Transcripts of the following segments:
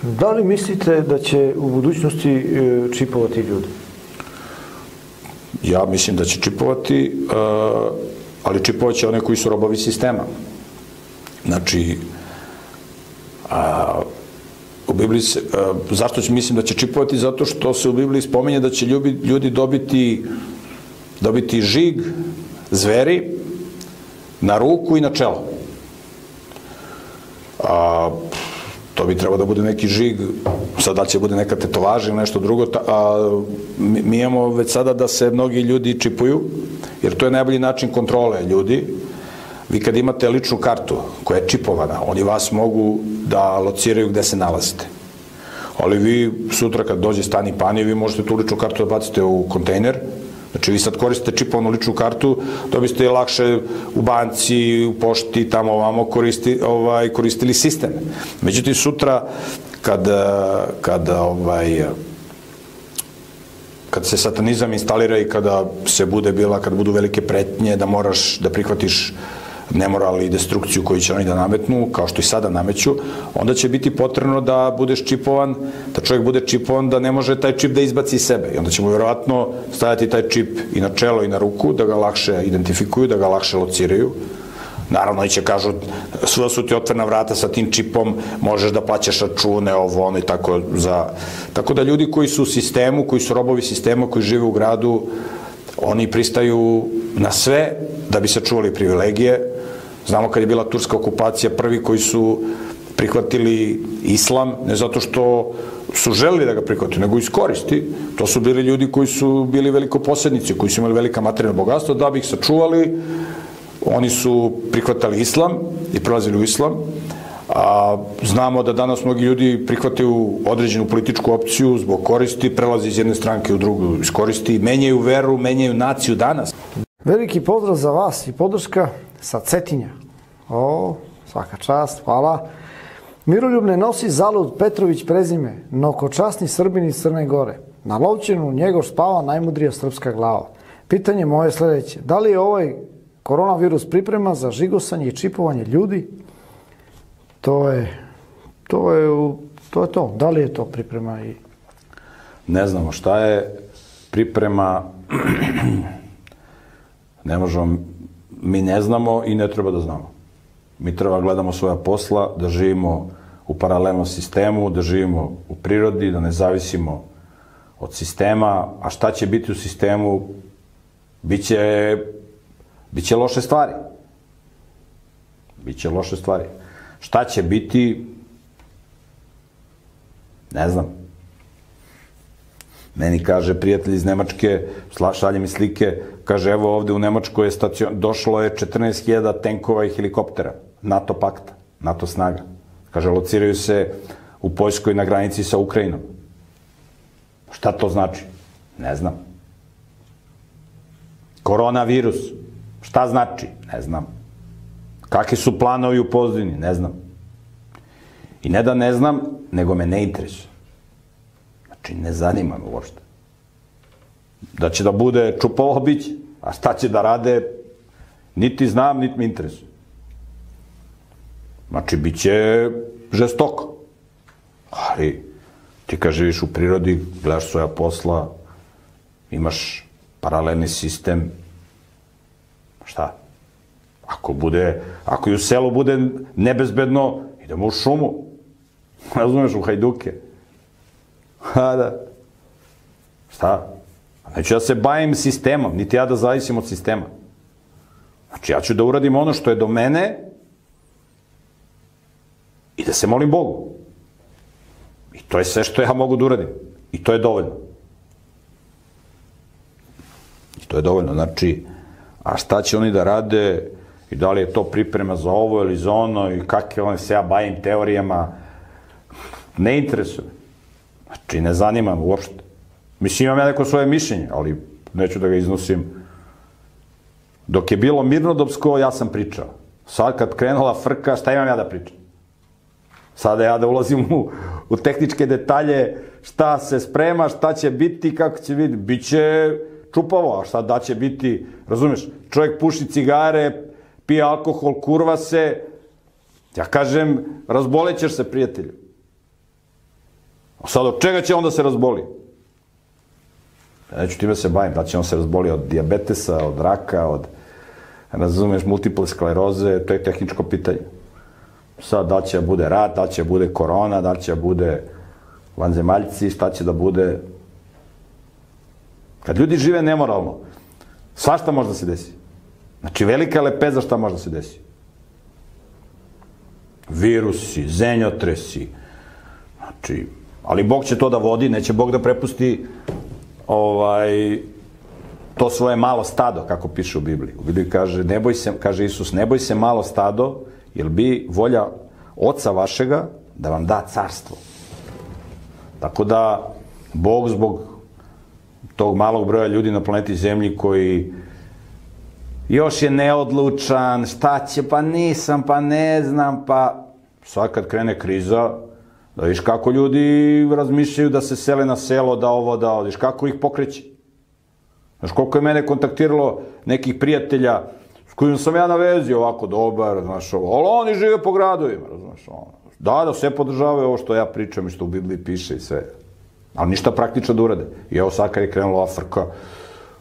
Da li mislite da će u budućnosti čipovati ljudi? Ja mislim da će čipovati, ali čipovat će one koji su robovi sistema. Znači, u Bibliji se, zašto mislim da će čipovati? Zato što se u Bibliji spominje da će ljudi dobiti žig zveri na ruku i na čelo. To bi trebalo da bude neki žig, sad da će bude neka tetovaža ili nešto drugo, mi imamo već sada da se mnogi ljudi čipuju, jer to je najbolji način kontrole ljudi. Vi kad imate ličnu kartu koja je čipovana, oni vas mogu da lociraju gde se nalazite. Ali vi sutra kad dođe stani pani, vi možete tu ličnu kartu da bacite u kontejner. Znači vi sad koristite čipovanu ličnu kartu, da biste lakše u banci, u pošti, tamo ovamo koristili sistem. Međutim, sutra kad se satanizam instalira i kad budu velike pretnje da moraš da prihvatiš nemoral i destrukciju koju će oni da nametnu, kao što i sada nameću, onda će biti potrebno da budeš čipovan, da čovjek bude čipovan, da ne može taj čip da izbaci iz sebe. I onda ćemo vjerovatno staviti taj čip i na čelo i na ruku, da ga lakše identifikuju, da ga lakše lociraju. Naravno, i će kažu, sva su ti otvorena vrata sa tim čipom, možeš da plaćaš račune, ovo, ono i tako. Tako da ljudi koji su u sistemu, koji su robovi sistema, koji žive u gradu, oni pristaju na sve da bi sačuvali privilegije. Znamo kad je bila turska okupacija, prvi koji su prihvatili islam, ne zato što su želeli da ga prihvatili, nego iskoristi. To su bili ljudi koji su bili velikoposednici, koji su imali velika materijalna bogatstva, da bi ih sačuvali. Oni su prihvatali islam i prelazili u islam. Znamo da danas mnogi ljudi prihvataju određenu političku opciju zbog koristi, prelazi iz jedne stranke u drugu iz koristi, menjaju veru, menjaju naciju danas. Veliki pozdrav za vas i podrška sa Cetinja. Svaka čast, hvala. Miroljub ne nosi zalud Petrović prezime, no ko časni Srbin iz Crne Gore. Na Lovćenu njegov spava najmudrija srpska glava. Pitanje moje sledeće, da li je ovaj koronavirus priprema za žigosanje i čipovanje ljudi? To je to. Da li je to priprema i... Ne znamo šta je priprema. Ne možemo, mi ne znamo i ne treba da znamo. Mi treba gledamo svoja posla, da živimo u paralelnom sistemu, da živimo u prirodi, da ne zavisimo od sistema, a šta će biti u sistemu? Biće loše stvari. Biće loše stvari. Šta će biti? Ne znam. Meni kaže prijatelj iz Nemačke, šalje mi slike, kaže evo ovde u Nemačkoj došlo je 14.000 tenkova i helikoptera, NATO pakta, NATO snaga. Kaže, lociraju se u Poljskoj na granici sa Ukrajinom. Šta to znači? Ne znam. Koronavirus, šta znači? Ne znam. Kakvi su planovi u pozadini? Ne znam. I ne da ne znam, nego me ne interesuje. Znači, ne zanima me uopšte. Da će da bude čupalo biće, a šta će da rade, niti znam, niti me interesuje. Znači, bit će žestoko. Ali, ti kad živiš u prirodi, gledaš svoja posla, imaš paralelni sistem, šta? Ako i u selu bude nebezbedno, idemo u šumu. Razumeš, u hajduke. Da. Šta? Neću ja se bavim sistemom, niti ja da zavisim od sistema. Znači, ja ću da uradim ono što je do mene i da se molim Bogu. I to je sve što ja mogu da uradim. I to je dovoljno. I to je dovoljno. Znači, a šta će oni da rade i da li je to priprema za ovo ili za ono i kakve se ja bavim teorijama, ne interesuje. Znači, ne zanima me uopšte. Mislim, imam ja neko svoje mišljenje, ali neću da ga iznosim. Dok je bilo mirnodopsko, ja sam pričao. Sad kad krenula frka, šta imam ja da pričam? Sada ja da ulazim u tehničke detalje, šta se sprema, šta će biti, kako će biti. Biće čupavo, a šta da će biti, razumeš? Čovjek puši cigare, pije alkohol, kurva se. Ja kažem, razbolećeš se, prijatelju. Sad, od čega će on da se razboli? Ja neću time se bavim, da će on se razboli od dijabetesa, od raka, od, razumeš, multiple skleroze, to je tehničko pitanje. Sad, da će da bude rat, da će da bude korona, da će da bude vanzemaljci, šta će da bude. Kad ljudi žive nemoralno, svašta može da se desi. Znači, velika lepeza šta može da se desi. Virusi, zemljotresi, znači, ali Bog će to da vodi, neće Bog da prepusti to svoje malo stado, kako piše u Bibliji. U Bibliji kaže, kaže Isus, ne boj se malo stado, jer bi volja Oca vašega da vam da carstvo. Tako da, Bog zbog tog malog broja ljudi na planeti Zemlji koji još je neodlučan, šta će, pa nisam, pa ne znam, pa sad kad krene kriza, da viš kako ljudi razmišljaju da se sele na selo, da ovo, da viš kako ih pokreće. Znaš koliko je mene kontaktiralo nekih prijatelja s kojim sam ja na vezi, ovako dobar, znaš ovo, ali oni žive po gradovima, znaš ono. Da, sve podržavaju ovo što ja pričam i što u Bibliji piše i sve. Ali ništa praktično da urade. I evo sad kad je krenula ova frka,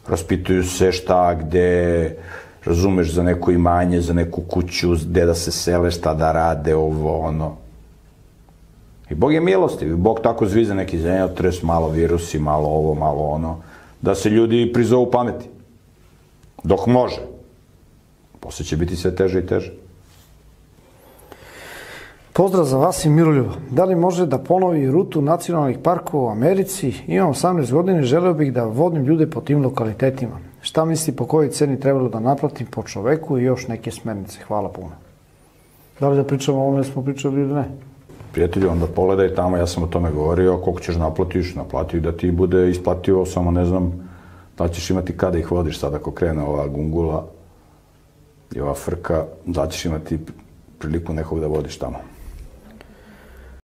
raspituju se šta, gde, razumeš, za neko imanje, za neku kuću, gde da se sele, šta da rade, ovo, ono. I Bog je milostiv, Bog tako zvize neki zemljotres, malo virusi, malo ovo, malo ono, da se ljudi prizovu pameti. Dok može. Posle će biti sve teže i teže. Pozdrav za vas i Miroljuba. Da li može da ponovi rutu nacionalnih parkova u Americi? Imam 18 godina i želeo bih da vodim ljude po tim lokalitetima. Šta misli po kojoj ceni trebalo da naplatim po čoveku i još neke smernice? Hvala puno. Da li da pričamo o ovome da smo pričali ili ne? Prijatelju, onda pogledaj tamo, ja sam o tome govorio, koliko ćeš naplatiš, naplati da ti bude isplativo, samo ne znam da ćeš imati kada ih vodiš sad ako krene ova gungula i ova frka, da ćeš imati priliku nekog da vodiš tamo.